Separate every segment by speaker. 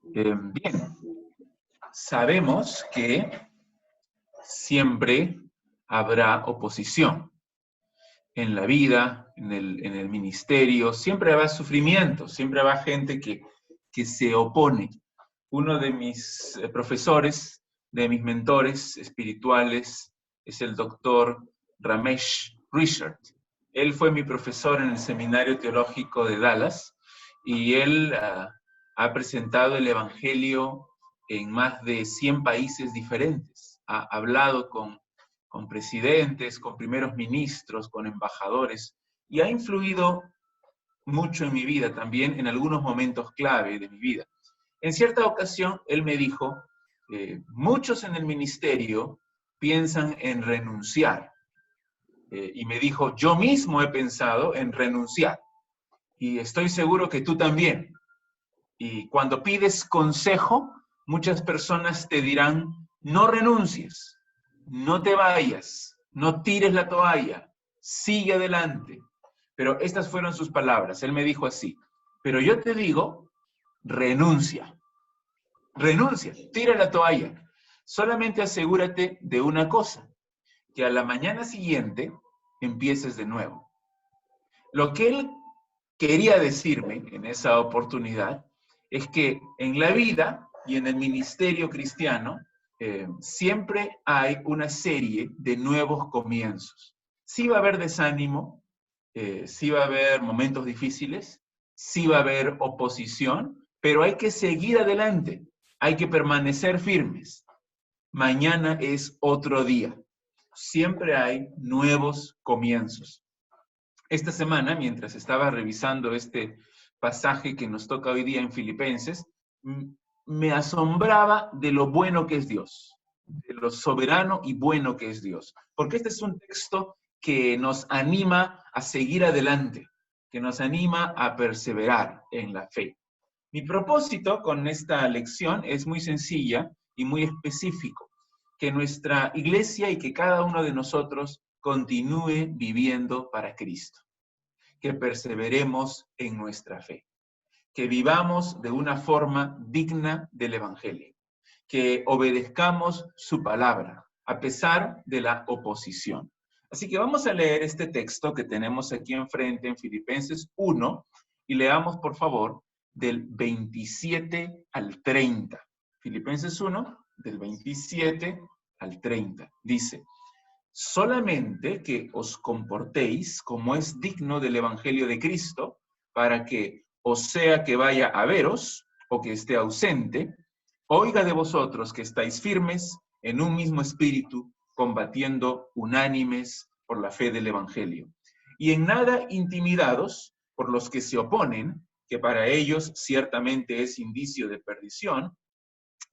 Speaker 1: Bien, sabemos que siempre habrá oposición en la vida, en el ministerio, siempre habrá sufrimiento, siempre habrá gente que se opone. Uno de mis profesores, de mis mentores espirituales, es el doctor Ramesh Richard. Él fue mi profesor en el Seminario Teológico de Dallas y él ha presentado el Evangelio en más de 100 países diferentes. Ha hablado con presidentes, con primeros ministros, con embajadores, y ha influido mucho en mi vida, también en algunos momentos clave de mi vida. En cierta ocasión, él me dijo, muchos en el ministerio piensan en renunciar. Y me dijo, yo mismo he pensado en renunciar. Y estoy seguro que tú también. Y cuando pides consejo, muchas personas te dirán, no renuncies, no te vayas, no tires la toalla, sigue adelante. Pero estas fueron sus palabras. Él me dijo así, pero yo te digo, renuncia, renuncia, tira la toalla. Solamente asegúrate de una cosa, que a la mañana siguiente empieces de nuevo. Lo que él quería decirme en esa oportunidad es que en la vida y en el ministerio cristiano siempre hay una serie de nuevos comienzos. Sí va a haber desánimo, sí va a haber momentos difíciles, sí va a haber oposición, pero hay que seguir adelante, hay que permanecer firmes. Mañana es otro día. Siempre hay nuevos comienzos. Esta semana, mientras estaba revisando este pasaje que nos toca hoy día en Filipenses, me asombraba de lo bueno que es Dios, de lo soberano y bueno que es Dios. Porque este es un texto que nos anima a seguir adelante, que nos anima a perseverar en la fe. Mi propósito con esta lección es muy sencilla y muy específico, que nuestra iglesia y que cada uno de nosotros continúe viviendo para Cristo, que perseveremos en nuestra fe, que vivamos de una forma digna del Evangelio, que obedezcamos su palabra a pesar de la oposición. Así que vamos a leer este texto que tenemos aquí enfrente en Filipenses 1 y leamos por favor del 27 al 30. Filipenses 1, del 27 al 30. Dice, solamente que os comportéis como es digno del Evangelio de Cristo, para que, o sea que vaya a veros, o que esté ausente, oiga de vosotros que estáis firmes en un mismo espíritu, combatiendo unánimes por la fe del Evangelio. Y en nada intimidados por los que se oponen, que para ellos ciertamente es indicio de perdición,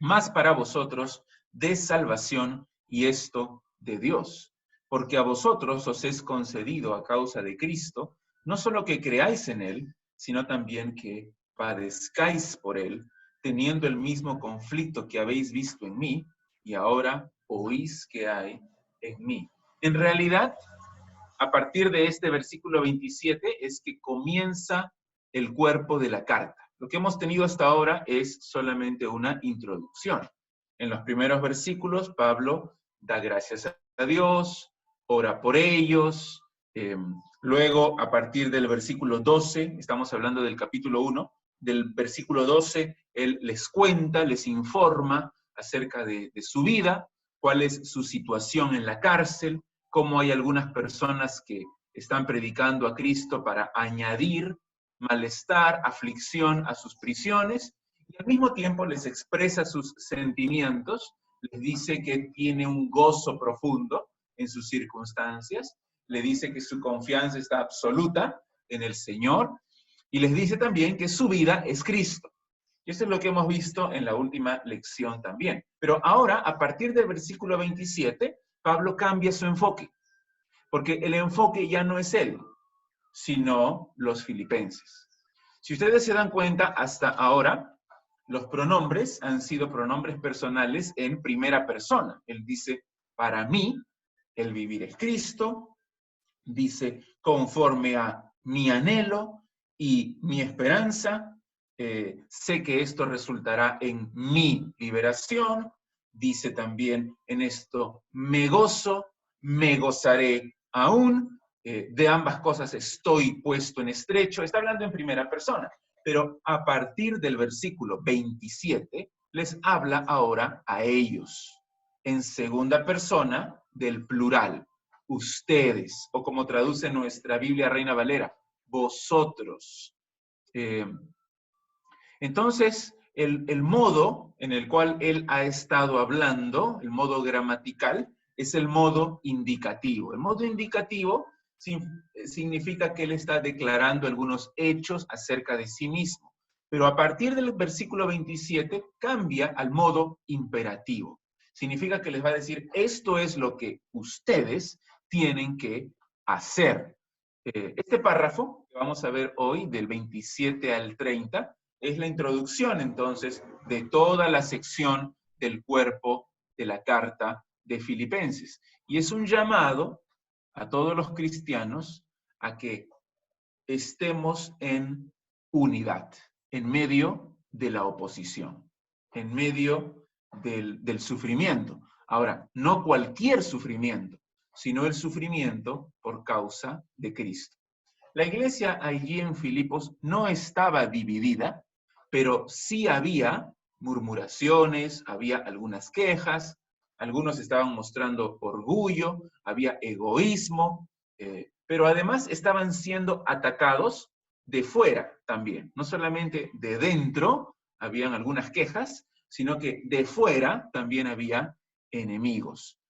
Speaker 1: mas para vosotros de salvación, y esto de Dios. Porque a vosotros os es concedido a causa de Cristo, no solo que creáis en Él, sino también que padezcáis por Él, teniendo el mismo conflicto que habéis visto en mí, y ahora oís que hay en mí. En realidad, a partir de este versículo 27 es que comienza el cuerpo de la carta. Lo que hemos tenido hasta ahora es solamente una introducción. En los primeros versículos, Pablo da gracias a Dios, ora por ellos. Luego, a partir del versículo 12, estamos hablando del capítulo 1, del versículo 12, él les cuenta, les informa acerca de su vida, cuál es su situación en la cárcel, cómo hay algunas personas que están predicando a Cristo para añadir malestar, aflicción a sus prisiones, y al mismo tiempo les expresa sus sentimientos, les dice que tiene un gozo profundo en sus circunstancias, le dice que su confianza está absoluta en el Señor, y les dice también que su vida es Cristo. Y eso es lo que hemos visto en la última lección también. Pero ahora, a partir del versículo 27, Pablo cambia su enfoque, porque el enfoque ya no es él, sino los filipenses. Si ustedes se dan cuenta, hasta ahora, los pronombres han sido pronombres personales en primera persona. Él dice, para mí, el vivir es Cristo, dice, conforme a mi anhelo y mi esperanza, sé que esto resultará en mi liberación. Dice también en esto, me gozo, me gozaré aún. De ambas cosas estoy puesto en estrecho. Está hablando en primera persona. Pero a partir del versículo 27, les habla ahora a ellos. En segunda persona del plural. Ustedes, o como traduce nuestra Biblia Reina Valera, vosotros. Entonces, el modo en el cual él ha estado hablando, el modo gramatical, es el modo indicativo. El modo indicativo significa que él está declarando algunos hechos acerca de sí mismo. Pero a partir del versículo 27 cambia al modo imperativo. Significa que les va a decir, esto es lo que ustedes tienen que hacer. Este párrafo que vamos a ver hoy, del 27 al 30, es la introducción, entonces, de toda la sección del cuerpo de la carta de Filipenses. Y es un llamado a todos los cristianos a que estemos en unidad, en medio de la oposición, en medio del sufrimiento. Ahora, no cualquier sufrimiento, sino el sufrimiento por causa de Cristo. La iglesia allí en Filipos no estaba dividida, pero sí había murmuraciones, había algunas quejas, algunos estaban mostrando orgullo, había egoísmo, pero además estaban siendo atacados de fuera también. No solamente de dentro habían algunas quejas, sino que de fuera también había enemigos.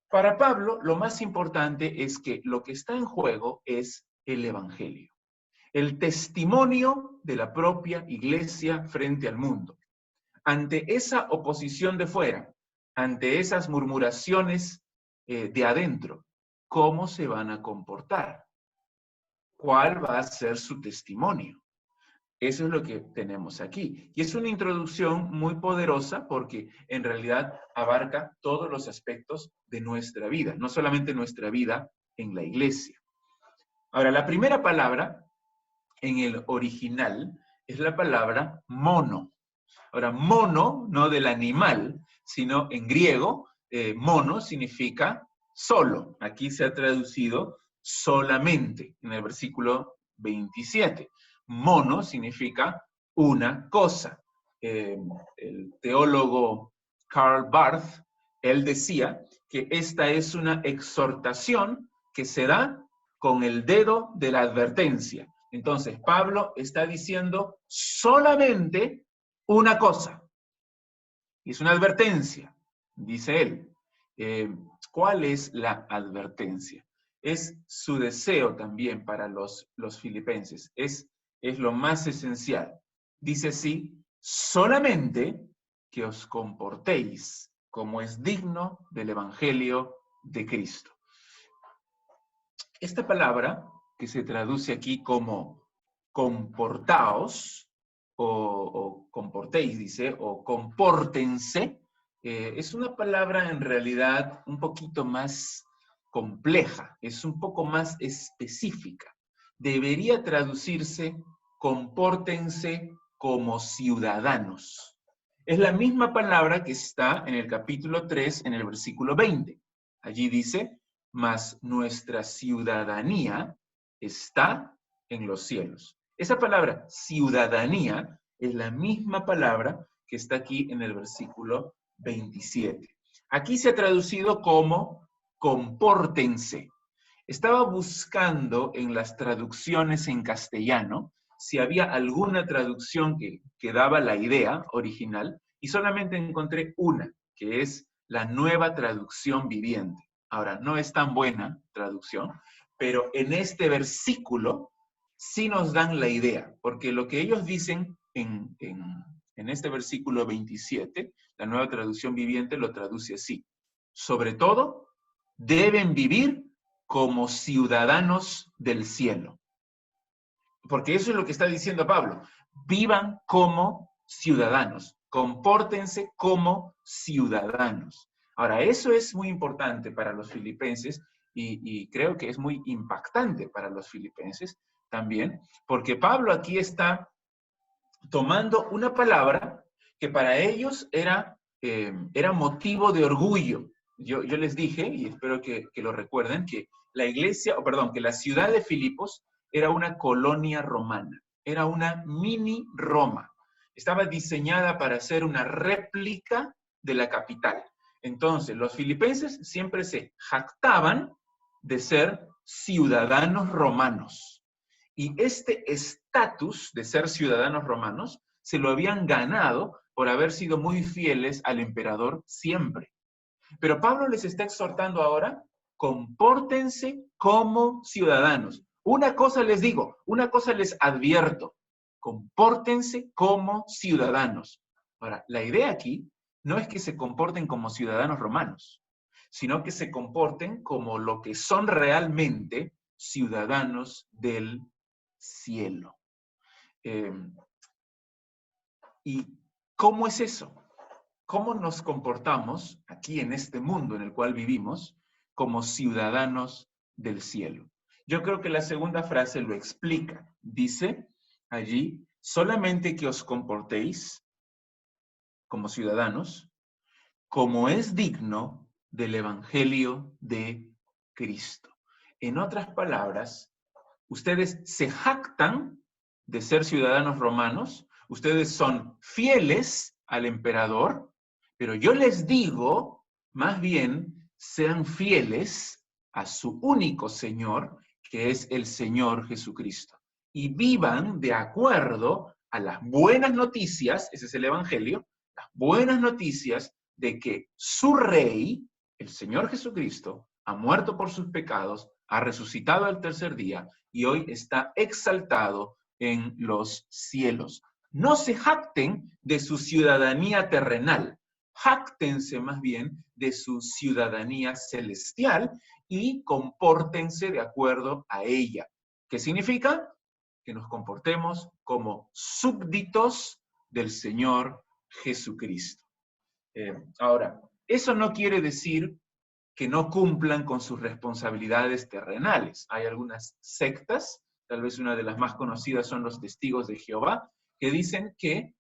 Speaker 1: Para Pablo, lo más importante es que lo que está en juego es el Evangelio, el testimonio de la propia iglesia frente al mundo. Ante esa oposición de fuera, ante esas murmuraciones de adentro, ¿cómo se van a comportar? ¿Cuál va a ser su testimonio? Eso es lo que tenemos aquí. Y es una introducción muy poderosa porque en realidad abarca todos los aspectos de nuestra vida, no solamente nuestra vida en la iglesia. Ahora, la primera palabra en el original es la palabra mono. Ahora, mono, no del animal, sino en griego, mono significa solo. Aquí se ha traducido solamente en el versículo 27. Mono significa una cosa. El teólogo Karl Barth, él decía que esta es una exhortación que se da con el dedo de la advertencia. Entonces, Pablo está diciendo solamente una cosa. Y es una advertencia, dice él. ¿Cuál es la advertencia? Es su deseo también para los filipenses. Es lo más esencial. Dice así, solamente que os comportéis como es digno del Evangelio de Cristo. Esta palabra, que se traduce aquí como comportaos, o comportéis, dice, o compórtense, es una palabra en realidad un poquito más compleja, es un poco más específica. Debería traducirse compórtense como ciudadanos. Es la misma palabra que está en el capítulo 3, en el versículo 20. Allí dice, mas nuestra ciudadanía está en los cielos. Esa palabra ciudadanía es la misma palabra que está aquí en el versículo 27. Aquí se ha traducido como compórtense. Estaba buscando en las traducciones en castellano si había alguna traducción que daba la idea original y solamente encontré una, que es la Nueva Traducción Viviente. Ahora, no es tan buena traducción, pero en este versículo sí nos dan la idea, porque lo que ellos dicen en este versículo 27, la Nueva Traducción Viviente lo traduce así. Sobre todo, deben vivir como ciudadanos del cielo. Porque eso es lo que está diciendo Pablo. Vivan como ciudadanos, compórtense como ciudadanos. Ahora, eso es muy importante para los filipenses y creo que es muy impactante para los filipenses también, porque Pablo aquí está tomando una palabra que para ellos era motivo de orgullo. Yo les dije, y espero que lo recuerden, que la iglesia, o perdón, que la ciudad de Filipos era una colonia romana, era una mini Roma. Estaba diseñada para ser una réplica de la capital. Entonces, los filipenses siempre se jactaban de ser ciudadanos romanos. Y este estatus de ser ciudadanos romanos se lo habían ganado por haber sido muy fieles al emperador siempre. Pero Pablo les está exhortando ahora, compórtense como ciudadanos. Una cosa les digo, una cosa les advierto, compórtense como ciudadanos. Ahora, la idea aquí no es que se comporten como ciudadanos romanos, sino que se comporten como lo que son realmente ciudadanos del cielo. ¿Y cómo es eso? ¿Cómo nos comportamos aquí en este mundo en el cual vivimos como ciudadanos del cielo? Yo creo que la segunda frase lo explica. Dice allí, solamente que os comportéis como ciudadanos, como es digno del Evangelio de Cristo. En otras palabras, ustedes se jactan de ser ciudadanos romanos, ustedes son fieles al emperador, pero yo les digo, más bien, sean fieles a su único Señor, que es el Señor Jesucristo, y vivan de acuerdo a las buenas noticias, ese es el Evangelio, las buenas noticias de que su Rey, el Señor Jesucristo, ha muerto por sus pecados, ha resucitado al tercer día y hoy está exaltado en los cielos. No se jacten de su ciudadanía terrenal, jáctense más bien de su ciudadanía celestial y compórtense de acuerdo a ella. ¿Qué significa? Que nos comportemos como súbditos del Señor Jesucristo. Ahora, eso no quiere decir que no cumplan con sus responsabilidades terrenales. Hay algunas sectas, tal vez una de las más conocidas son los testigos de Jehová, que dicen que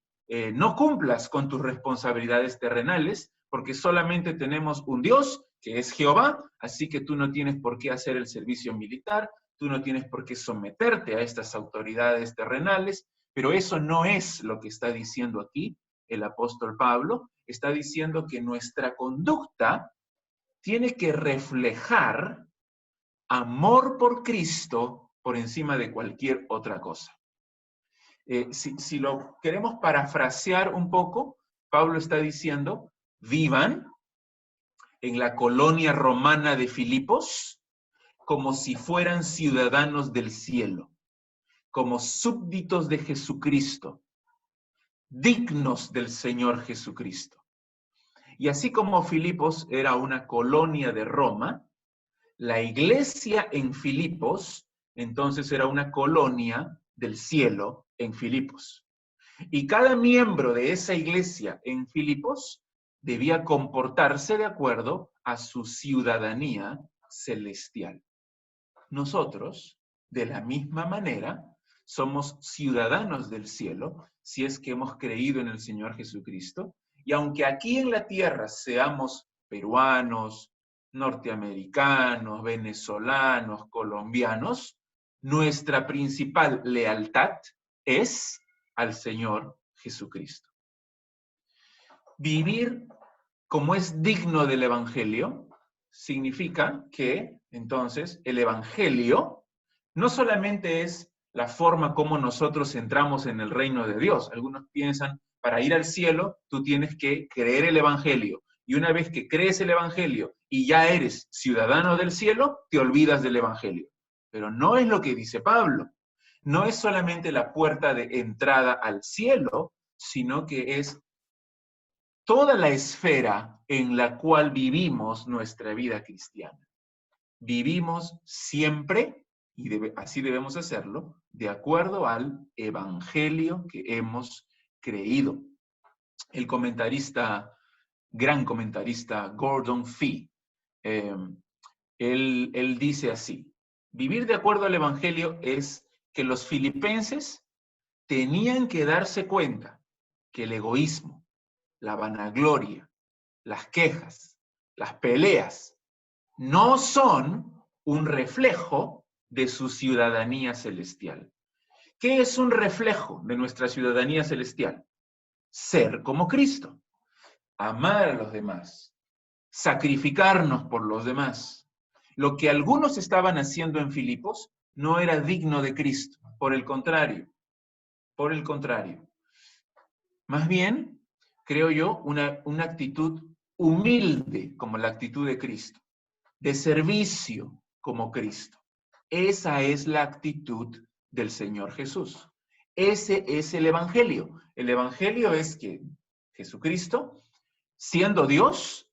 Speaker 1: no cumplas con tus responsabilidades terrenales porque solamente tenemos un Dios, que es Jehová, así que tú no tienes por qué hacer el servicio militar, tú no tienes por qué someterte a estas autoridades terrenales, pero eso no es lo que está diciendo aquí el apóstol Pablo. Está diciendo que nuestra conducta tiene que reflejar amor por Cristo por encima de cualquier otra cosa. Si lo queremos parafrasear un poco, Pablo está diciendo, vivan en la colonia romana de Filipos como si fueran ciudadanos del cielo, como súbditos de Jesucristo, dignos del Señor Jesucristo. Y así como Filipos era una colonia de Roma, la iglesia en Filipos, entonces era una colonia del cielo en Filipos. Y cada miembro de esa iglesia en Filipos debía comportarse de acuerdo a su ciudadanía celestial. Nosotros, de la misma manera, somos ciudadanos del cielo si es que hemos creído en el Señor Jesucristo. Y aunque aquí en la tierra seamos peruanos, norteamericanos, venezolanos, colombianos, nuestra principal lealtad es al Señor Jesucristo. Vivir como es digno del Evangelio significa que, entonces, el Evangelio no solamente es la forma como nosotros entramos en el reino de Dios. Algunos piensan, para ir al cielo, tú tienes que creer el Evangelio. Y una vez que crees el Evangelio y ya eres ciudadano del cielo, te olvidas del Evangelio. Pero no es lo que dice Pablo. No es solamente la puerta de entrada al cielo, sino que es toda la esfera en la cual vivimos nuestra vida cristiana. Vivimos siempre, y así debemos hacerlo, de acuerdo al evangelio que hemos creído. El comentarista, gran comentarista Gordon Fee, él dice así: vivir de acuerdo al evangelio es que los filipenses tenían que darse cuenta que el egoísmo, la vanagloria, las quejas, las peleas, no son un reflejo de su ciudadanía celestial. ¿Qué es un reflejo de nuestra ciudadanía celestial? Ser como Cristo, amar a los demás, sacrificarnos por los demás. Lo que algunos estaban haciendo en Filipos no era digno de Cristo, por el contrario, Más bien, creo yo, una actitud humilde como la actitud de Cristo, de servicio como Cristo. Esa es la actitud del Señor Jesús. Ese es el Evangelio. El Evangelio es que Jesucristo, siendo Dios,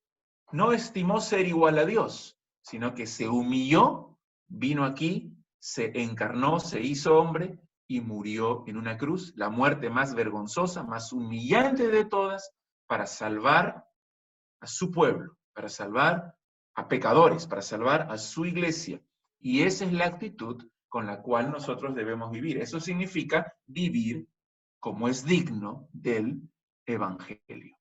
Speaker 1: no estimó ser igual a Dios, sino que se humilló, vino aquí, se encarnó, se hizo hombre y murió en una cruz, la muerte más vergonzosa, más humillante de todas, para salvar a su pueblo, para salvar a pecadores, para salvar a su iglesia. Y esa es la actitud con la cual nosotros debemos vivir. Eso significa vivir como es digno del Evangelio.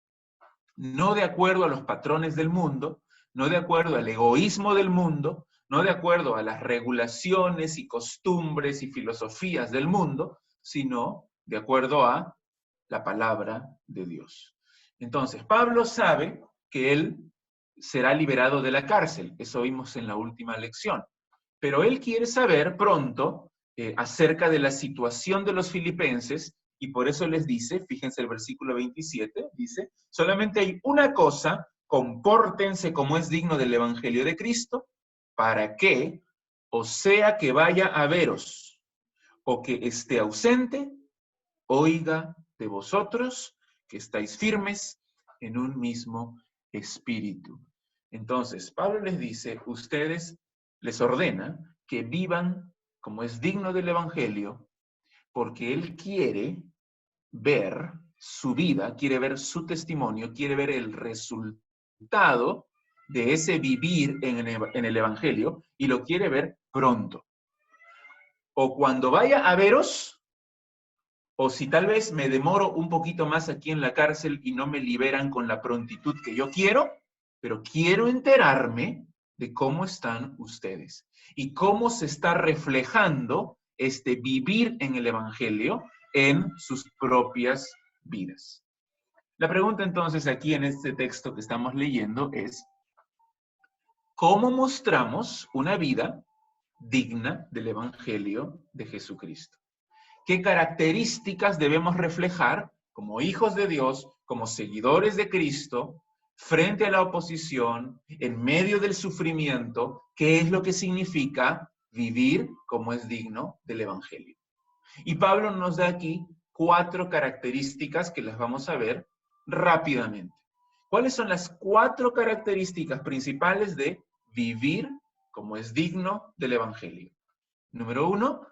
Speaker 1: No de acuerdo a los patrones del mundo, no de acuerdo al egoísmo del mundo, no de acuerdo a las regulaciones y costumbres y filosofías del mundo, sino de acuerdo a la palabra de Dios. Entonces, Pablo sabe que él será liberado de la cárcel, eso vimos en la última lección, pero él quiere saber pronto acerca de la situación de los filipenses y por eso les dice, fíjense el versículo 27, dice, solamente hay una cosa, compórtense como es digno del Evangelio de Cristo, para que, o sea que vaya a veros, o que esté ausente, oiga de vosotros que estáis firmes en un mismo espíritu. Entonces, Pablo les dice, ustedes les ordena que vivan como es digno del Evangelio, porque él quiere ver su vida, quiere ver su testimonio, quiere ver el resultado de ese vivir en el Evangelio y lo quiere ver pronto. O cuando vaya a veros, o si tal vez me demoro un poquito más aquí en la cárcel y no me liberan con la prontitud que yo quiero, pero quiero enterarme de cómo están ustedes y cómo se está reflejando este vivir en el Evangelio en sus propias vidas. La pregunta entonces aquí en este texto que estamos leyendo es, ¿cómo mostramos una vida digna del Evangelio de Jesucristo? ¿Qué características debemos reflejar como hijos de Dios, como seguidores de Cristo, frente a la oposición, en medio del sufrimiento? ¿Qué es lo que significa vivir como es digno del Evangelio? Y Pablo nos da aquí 4 características que las vamos a ver rápidamente. ¿Cuáles son las 4 características principales de vivir como es digno del Evangelio? Número 1,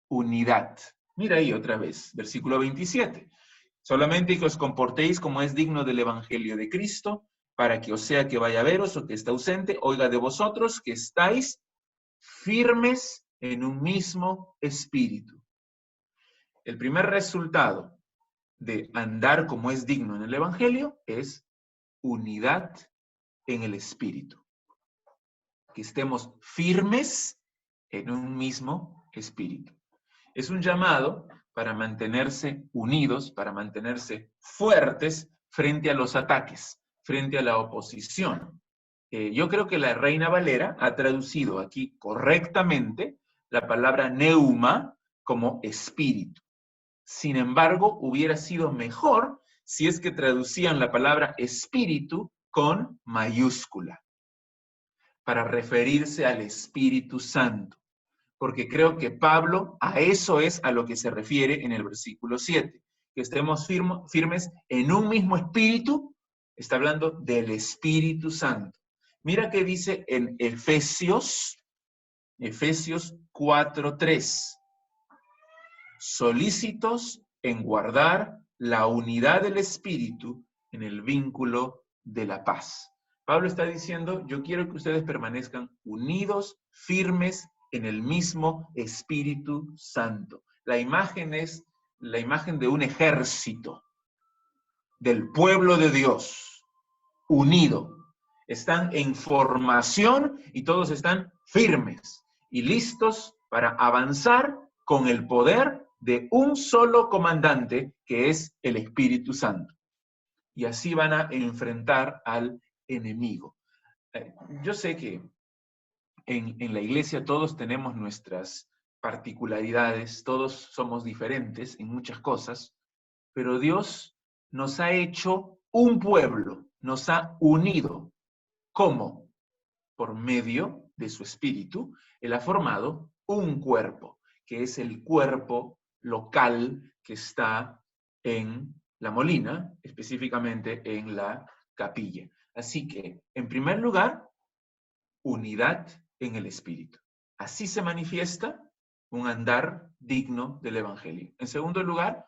Speaker 1: unidad. Mira ahí otra vez, versículo 27. Solamente que os comportéis como es digno del Evangelio de Cristo, para que o sea que vaya a veros o que está ausente, oiga de vosotros que estáis firmes en un mismo espíritu. El primer resultado de andar como es digno en el Evangelio es unidad en el espíritu. Que estemos firmes en un mismo espíritu. Es un llamado para mantenerse unidos, para mantenerse fuertes frente a los ataques, frente a la oposición. Yo creo que la Reina Valera ha traducido aquí correctamente la palabra neuma como espíritu. Sin embargo, hubiera sido mejor si es que traducían la palabra espíritu con mayúscula, para referirse al Espíritu Santo. Porque creo que Pablo a eso es a lo que se refiere en el versículo 7, que estemos firmes en un mismo espíritu, está hablando del Espíritu Santo. Mira qué dice en Efesios 4:3, solícitos en guardar la unidad del Espíritu en el vínculo de la paz. Pablo está diciendo, yo quiero que ustedes permanezcan unidos, firmes, en el mismo Espíritu Santo. La imagen es la imagen de un ejército, del pueblo de Dios, unido. Están en formación y todos están firmes y listos para avanzar con el poder de un solo comandante, que es el Espíritu Santo. Y así van a enfrentar al enemigo. Yo sé que en la iglesia todos tenemos nuestras particularidades, todos somos diferentes en muchas cosas, pero Dios nos ha hecho un pueblo, nos ha unido. ¿Cómo? Por medio de su Espíritu, Él ha formado un cuerpo, que es el cuerpo local que está en La Molina, específicamente en la capilla. Así que, en primer lugar, unidad en el Espíritu. Así se manifiesta un andar digno del Evangelio. En segundo lugar,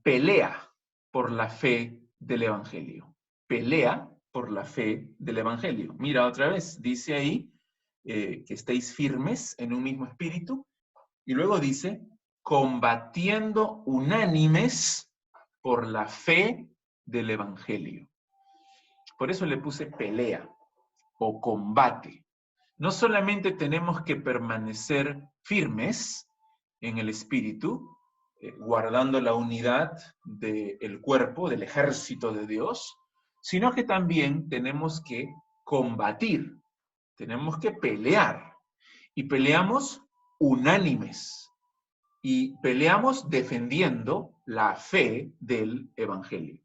Speaker 1: pelea por la fe del Evangelio. Pelea por la fe del Evangelio. Mira otra vez, dice ahí que estéis firmes en un mismo espíritu, y luego dice, combatiendo unánimes por la fe del Evangelio. Por eso le puse pelea o combate. No solamente tenemos que permanecer firmes en el espíritu, guardando la unidad del cuerpo, del ejército de Dios, sino que también tenemos que combatir, tenemos que pelear. Y peleamos unánimes. Y peleamos defendiendo la fe del Evangelio.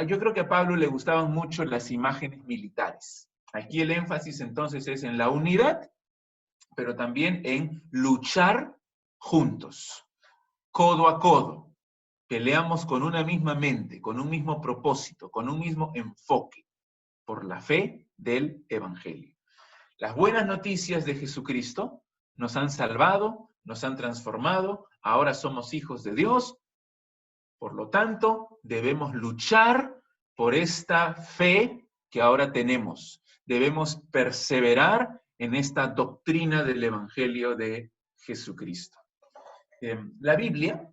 Speaker 1: Yo creo que a Pablo le gustaban mucho las imágenes militares. Aquí el énfasis entonces es en la unidad, pero también en luchar juntos, codo a codo. Peleamos con una misma mente, con un mismo propósito, con un mismo enfoque, por la fe del Evangelio. Las buenas noticias de Jesucristo nos han salvado, nos han transformado, ahora somos hijos de Dios. Por lo tanto, debemos luchar por esta fe que ahora tenemos. Debemos perseverar en esta doctrina del Evangelio de Jesucristo. La Biblia,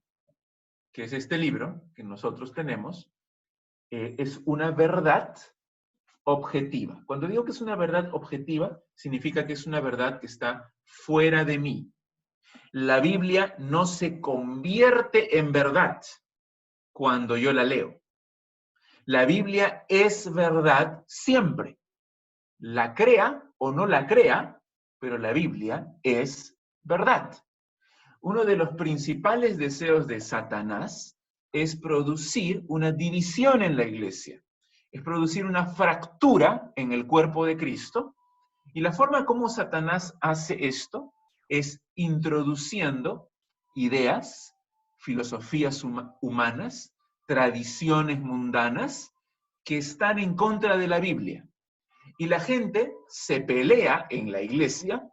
Speaker 1: que es este libro que nosotros tenemos, es una verdad objetiva. Cuando digo que es una verdad objetiva, significa que es una verdad que está fuera de mí. La Biblia no se convierte en verdad cuando yo la leo. La Biblia es verdad siempre. La crea o no la crea, pero la Biblia es verdad. Uno de los principales deseos de Satanás es producir una división en la iglesia. Es producir una fractura en el cuerpo de Cristo. Y la forma como Satanás hace esto es introduciendo ideas, filosofías humanas, tradiciones mundanas que están en contra de la Biblia. Y la gente se pelea en la iglesia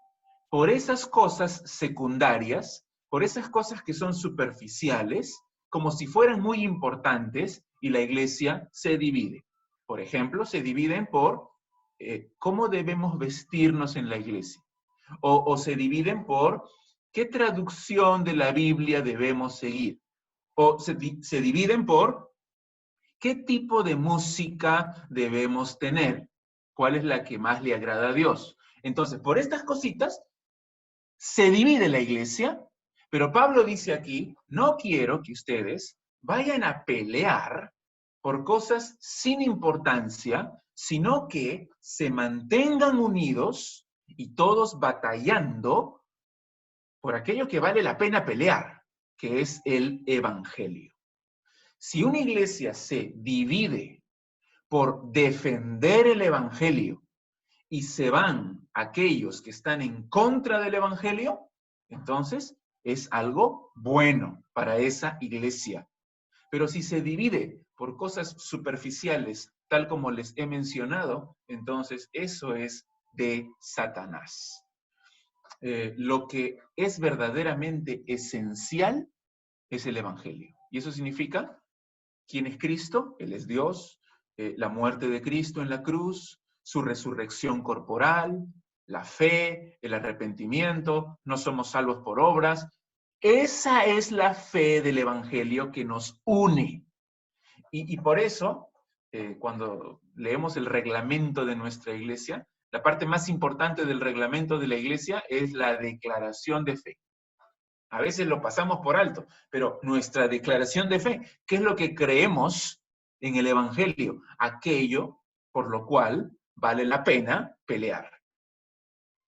Speaker 1: por esas cosas secundarias, por esas cosas que son superficiales, como si fueran muy importantes, y la iglesia se divide. Por ejemplo, se dividen por cómo debemos vestirnos en la iglesia. O se dividen por qué traducción de la Biblia debemos seguir. O se dividen por qué tipo de música debemos tener. ¿Cuál es la que más le agrada a Dios? Entonces, por estas cositas se divide la iglesia, pero Pablo dice aquí, no quiero que ustedes vayan a pelear por cosas sin importancia, sino que se mantengan unidos y todos batallando por aquello que vale la pena pelear, que es el Evangelio. Si una iglesia se divide por defender el Evangelio y se van aquellos que están en contra del Evangelio, entonces es algo bueno para esa iglesia. Pero si se divide por cosas superficiales, tal como les he mencionado, entonces eso es de Satanás. Lo que es verdaderamente esencial es el Evangelio. Y eso significa, ¿quién es Cristo? Él es Dios, la muerte de Cristo en la cruz, su resurrección corporal, la fe, el arrepentimiento, no somos salvos por obras. Esa es la fe del Evangelio que nos une. Y por eso, cuando leemos el reglamento de nuestra iglesia, la parte más importante del reglamento de la iglesia es la declaración de fe. A veces lo pasamos por alto, pero nuestra declaración de fe, ¿qué es lo que creemos en el Evangelio? Aquello por lo cual vale la pena pelear.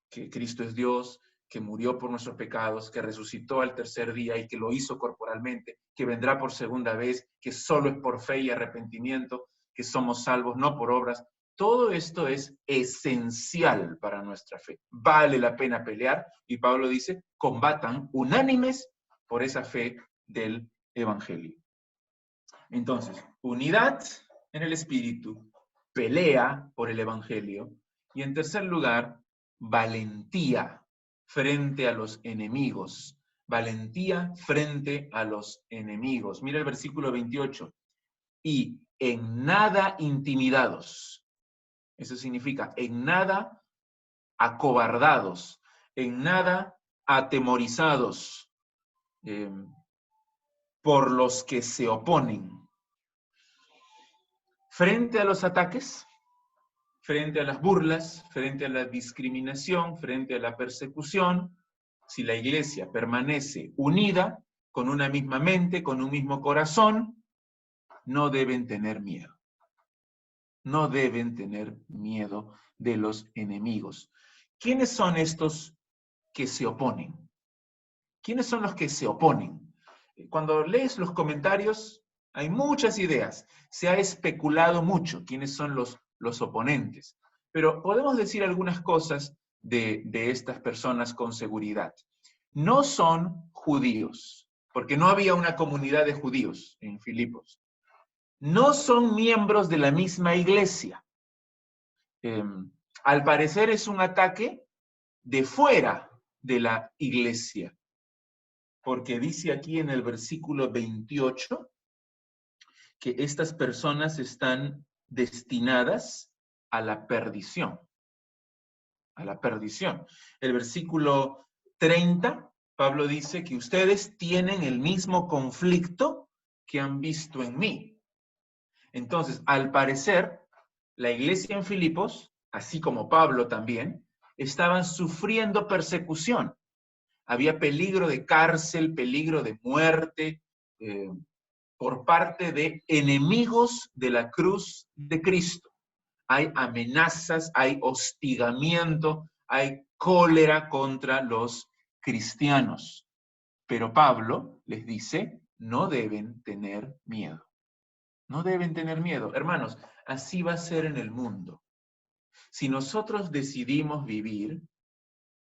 Speaker 1: Que Cristo es Dios, que murió por nuestros pecados, que resucitó al tercer día y que lo hizo corporalmente, que vendrá por segunda vez, que solo es por fe y arrepentimiento, que somos salvos no por obras. Todo esto es esencial para nuestra fe. Vale la pena pelear y Pablo dice, combatan unánimes por esa fe del Evangelio. Entonces, unidad en el Espíritu, pelea por el Evangelio y en tercer lugar, valentía frente a los enemigos. Valentía frente a los enemigos. Mira el versículo 28. Y en nada intimidados. Eso significa en nada acobardados, en nada atemorizados por los que se oponen. Frente a los ataques, frente a las burlas, frente a la discriminación, frente a la persecución, si la iglesia permanece unida, con una misma mente, con un mismo corazón, no deben tener miedo. No deben tener miedo de los enemigos. ¿Quiénes son estos que se oponen? ¿Quiénes son los que se oponen? Cuando lees los comentarios, hay muchas ideas. Se ha especulado mucho quiénes son los oponentes. Pero podemos decir algunas cosas de estas personas con seguridad. No son judíos, porque no había una comunidad de judíos en Filipos. No son miembros de la misma iglesia. Al parecer es un ataque de fuera de la iglesia, porque dice aquí en el versículo 28 que estas personas están destinadas a la perdición. A la perdición. El versículo 30, Pablo dice que ustedes tienen el mismo conflicto que han visto en mí. Entonces, al parecer, la iglesia en Filipos, así como Pablo también, estaban sufriendo persecución. Había peligro de cárcel, peligro de muerte por parte de enemigos de la cruz de Cristo. Hay amenazas, hay hostigamiento, hay cólera contra los cristianos. Pero Pablo les dice, no deben tener miedo. No deben tener miedo. Hermanos, así va a ser en el mundo. Si nosotros decidimos vivir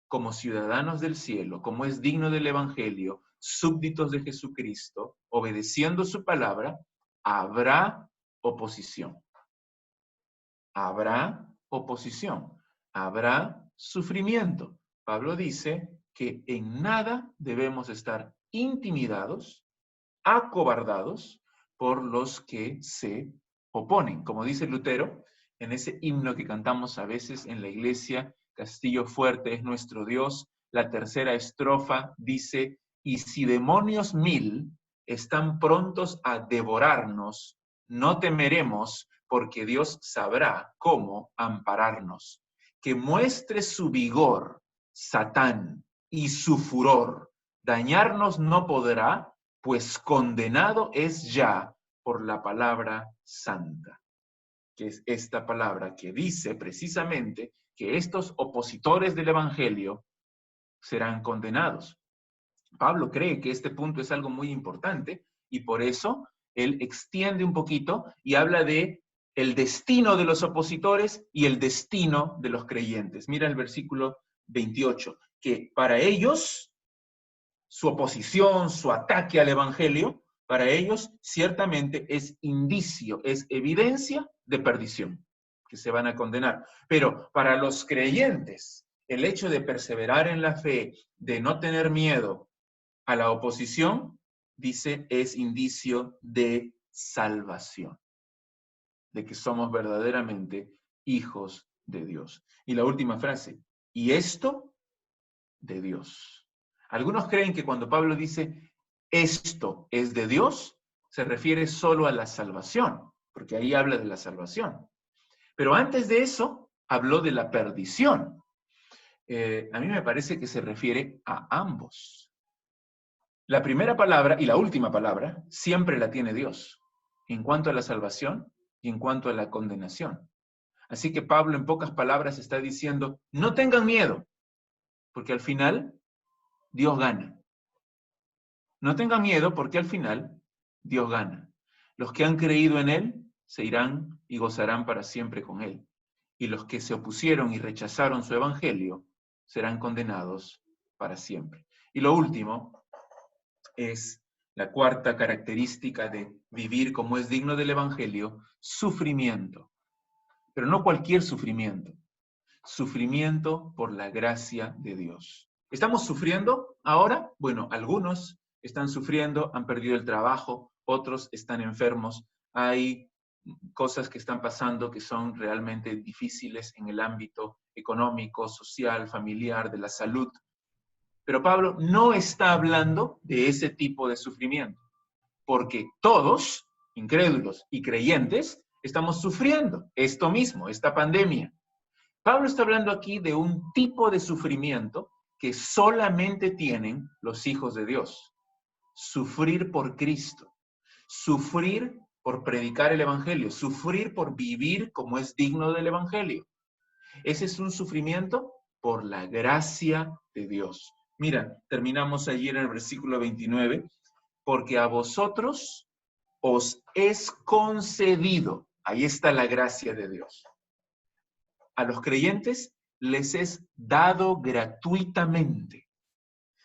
Speaker 1: como ciudadanos del cielo, como es digno del Evangelio, súbditos de Jesucristo, obedeciendo su palabra, habrá oposición. Habrá oposición. Habrá sufrimiento. Pablo dice que en nada debemos estar intimidados, acobardados por los que se oponen. Como dice Lutero, en ese himno que cantamos a veces en la iglesia, Castillo fuerte es nuestro Dios, la tercera estrofa dice, y si demonios 1000 están prontos a devorarnos, no temeremos porque Dios sabrá cómo ampararnos. Que muestre su vigor, Satán, y su furor. Dañarnos no podrá, pues condenado es ya por la palabra santa, que es esta palabra que dice precisamente que estos opositores del Evangelio serán condenados. Pablo cree que este punto es algo muy importante y por eso él extiende un poquito y habla de el destino de los opositores y el destino de los creyentes. Mira el versículo 28, que para ellos su oposición, su ataque al Evangelio, para ellos ciertamente es indicio, es evidencia de perdición, que se van a condenar. Pero para los creyentes, el hecho de perseverar en la fe, de no tener miedo a la oposición, dice, es indicio de salvación, de que somos verdaderamente hijos de Dios. Y la última frase, y esto de Dios. Algunos creen que cuando Pablo dice esto es de Dios, se refiere solo a la salvación, porque ahí habla de la salvación. Pero antes de eso, habló de la perdición. A mí me parece que se refiere a ambos. La primera palabra y la última palabra siempre la tiene Dios, en cuanto a la salvación y en cuanto a la condenación. Así que Pablo en pocas palabras está diciendo, no tengan miedo, porque al final Dios gana. No tengan miedo porque al final Dios gana. Los que han creído en Él se irán y gozarán para siempre con Él. Y los que se opusieron y rechazaron su evangelio serán condenados para siempre. Y lo último es la cuarta característica de vivir como es digno del evangelio, sufrimiento. Pero no cualquier sufrimiento. Sufrimiento por la gracia de Dios. ¿Estamos sufriendo ahora? Bueno, algunos están sufriendo, han perdido el trabajo, otros están enfermos, hay cosas que están pasando que son realmente difíciles en el ámbito económico, social, familiar, de la salud. Pero Pablo no está hablando de ese tipo de sufrimiento, porque todos, incrédulos y creyentes, estamos sufriendo esto mismo, esta pandemia. Pablo está hablando aquí de un tipo de sufrimiento que solamente tienen los hijos de Dios. Sufrir por Cristo, sufrir por predicar el Evangelio, sufrir por vivir como es digno del Evangelio. Ese es un sufrimiento por la gracia de Dios. Mira, terminamos ayer en el versículo 29, porque a vosotros os es concedido, ahí está la gracia de Dios. A los creyentes les es dado gratuitamente,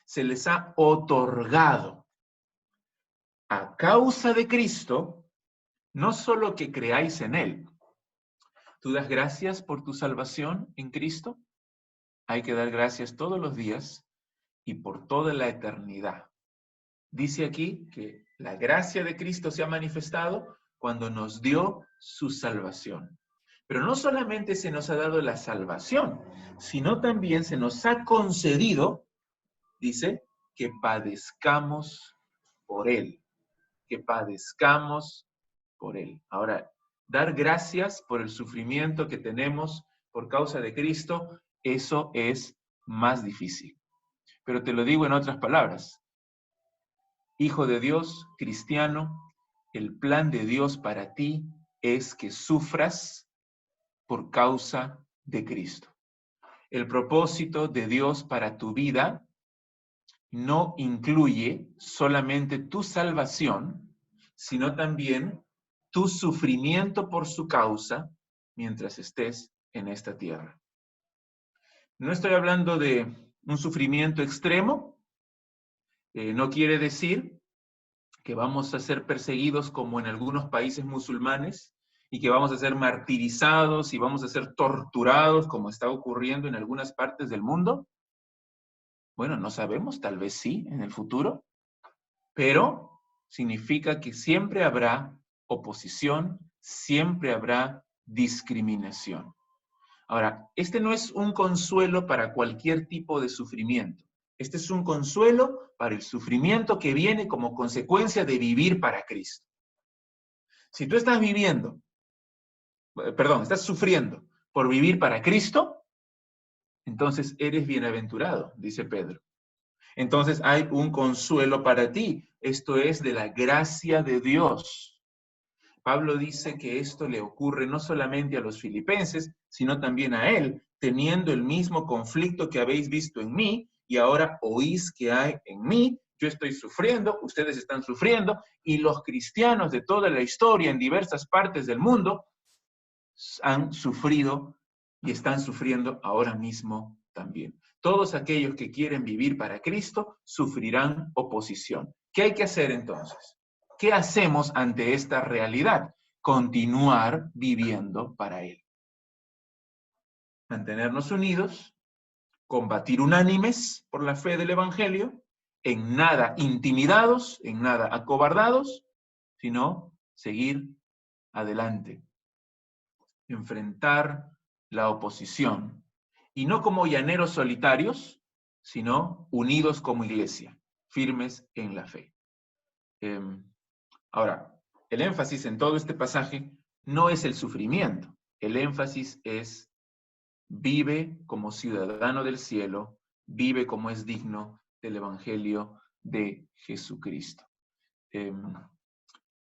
Speaker 1: se les ha otorgado a causa de Cristo, no solo que creáis en Él. ¿Tú das gracias por tu salvación en Cristo? Hay que dar gracias todos los días y por toda la eternidad. Dice aquí que la gracia de Cristo se ha manifestado cuando nos dio su salvación. Pero no solamente se nos ha dado la salvación, sino también se nos ha concedido, dice, que padezcamos por Él, que padezcamos por Él. Ahora, dar gracias por el sufrimiento que tenemos por causa de Cristo, eso es más difícil. Pero te lo digo en otras palabras. Hijo de Dios, cristiano, el plan de Dios para ti es que sufras por causa de Cristo. El propósito de Dios para tu vida no incluye solamente tu salvación, sino también tu sufrimiento por su causa mientras estés en esta tierra. No estoy hablando de un sufrimiento extremo, no quiere decir que vamos a ser perseguidos como en algunos países musulmanes y que vamos a ser martirizados y vamos a ser torturados como está ocurriendo en algunas partes del mundo. Bueno, no sabemos, tal vez sí en el futuro, pero significa que siempre habrá oposición, siempre habrá discriminación. Ahora, este no es un consuelo para cualquier tipo de sufrimiento. Este es un consuelo para el sufrimiento que viene como consecuencia de vivir para Cristo. Si tú estás estás sufriendo por vivir para Cristo, entonces eres bienaventurado, dice Pedro. Entonces hay un consuelo para ti. Esto es de la gracia de Dios. Pablo dice que esto le ocurre no solamente a los filipenses, sino también a él, teniendo el mismo conflicto que habéis visto en mí y ahora oís que hay en mí. Yo estoy sufriendo, ustedes están sufriendo y los cristianos de toda la historia en diversas partes del mundo han sufrido y están sufriendo ahora mismo también. Todos aquellos que quieren vivir para Cristo sufrirán oposición. ¿Qué hay que hacer entonces? ¿Qué hacemos ante esta realidad? Continuar viviendo para Él. Mantenernos unidos, combatir unánimes por la fe del Evangelio, en nada intimidados, en nada acobardados, sino seguir adelante. Enfrentar la oposición. Y no como llaneros solitarios, sino unidos como iglesia, firmes en la fe. Ahora, el énfasis en todo este pasaje no es el sufrimiento. El énfasis es vive como ciudadano del cielo, vive como es digno del Evangelio de Jesucristo.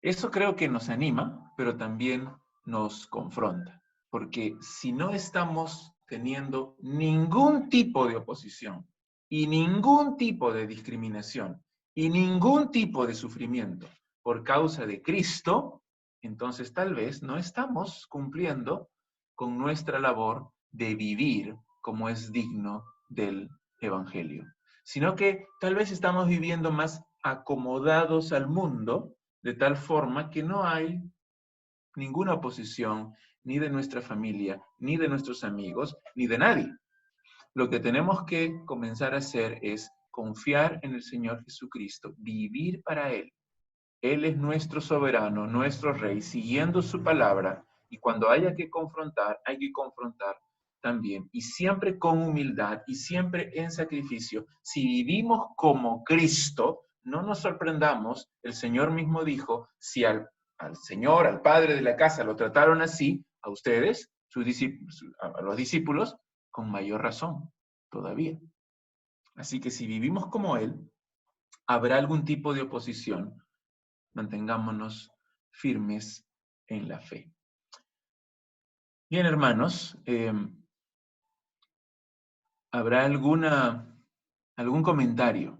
Speaker 1: Eso creo que nos anima, pero también nos confronta, porque si no estamos teniendo ningún tipo de oposición y ningún tipo de discriminación y ningún tipo de sufrimiento por causa de Cristo, entonces tal vez no estamos cumpliendo con nuestra labor de vivir como es digno del Evangelio, sino que tal vez estamos viviendo más acomodados al mundo, de tal forma que no hay ninguna oposición ni de nuestra familia, ni de nuestros amigos, ni de nadie. Lo que tenemos que comenzar a hacer es confiar en el Señor Jesucristo, vivir para Él. Él es nuestro soberano, nuestro rey, siguiendo su palabra, y cuando haya que confrontar, hay que confrontar también, y siempre con humildad y siempre en sacrificio. Si vivimos como Cristo, no nos sorprendamos, el Señor mismo dijo, si al Señor, al Padre de la casa, lo trataron así, a ustedes, a los discípulos, con mayor razón todavía. Así que si vivimos como Él, habrá algún tipo de oposición. Mantengámonos firmes en la fe. Bien, hermanos, ¿habrá algún comentario